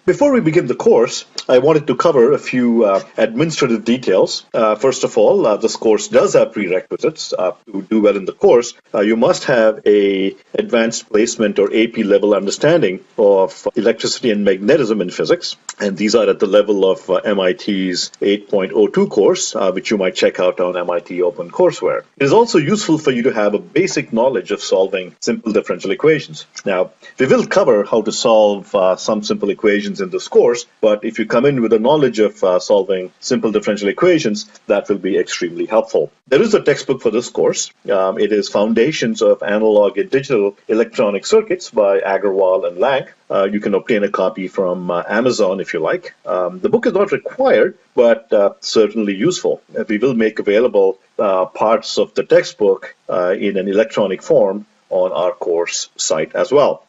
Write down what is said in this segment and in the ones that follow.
Before we begin the course, I wanted to cover a few administrative details. First of all, this course does have prerequisites. To do well in the course, you must have a advanced placement or AP level understanding of electricity and magnetism in physics, and these are at the level of MIT's 8.02 course, which you might check out on MIT OpenCourseWare. It is also useful for you to have a basic knowledge of solving simple differential equations. Now, we will cover how to solve some simple equations in this course, but if you come in with a knowledge of solving simple differential equations, that will be extremely helpful. There is a textbook for this course. It is Foundations of Analog and Digital Electronic Circuits by Agarwal and Lang. You can obtain a copy from Amazon if you like. The book is not required, but certainly useful. We will make available parts of the textbook in an electronic form on our course site as well.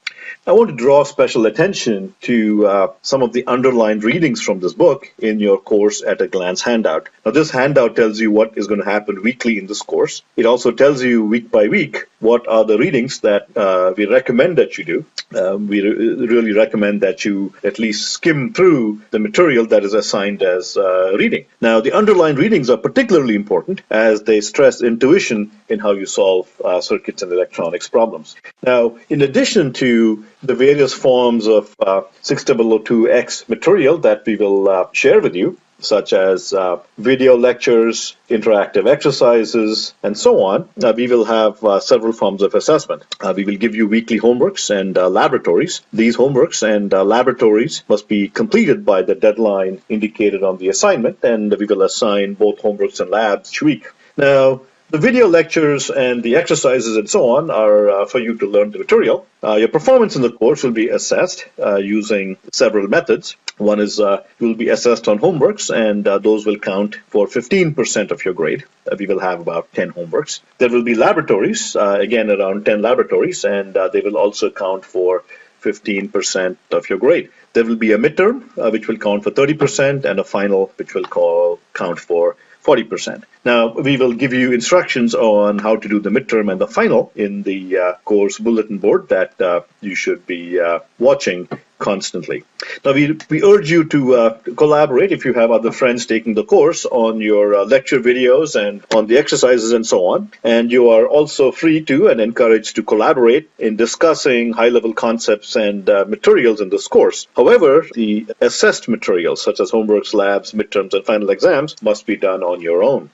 I want to draw special attention to some of the underlined readings from this book in your course at a glance handout. Now, this handout tells you what is going to happen weekly in this course. It also tells you week by week what are the readings that we recommend that you do. We really recommend that you at least skim through the material that is assigned as reading. Now, the underlined readings are particularly important as they stress intuition in how you solve circuits and electronics problems. Now, in addition to the various forms of 6002X material that we will share with you, such as video lectures, interactive exercises, and so on, we will have several forms of assessment. We will give you weekly homeworks and laboratories. These homeworks and laboratories must be completed by the deadline indicated on the assignment, and we will assign both homeworks and labs each week. Now, the video lectures and the exercises and so on are for you to learn the material. Your performance in the course will be assessed using several methods. One is you will be assessed on homeworks, and those will count for 15% of your grade. We will have about 10 homeworks. There will be laboratories, again around 10 laboratories, and they will also count for 15% of your grade. There will be a midterm, which will count for 30%, and a final, which will count for 40%. Now, we will give you instructions on how to do the midterm and the final in the course bulletin board that you should be watching constantly. Now, we urge you to collaborate if you have other friends taking the course on your lecture videos and on the exercises and so on. And you are also free to and encouraged to collaborate in discussing high-level concepts and materials in this course. However, the assessed materials, such as homeworks, labs, midterms, and final exams, must be done on your own.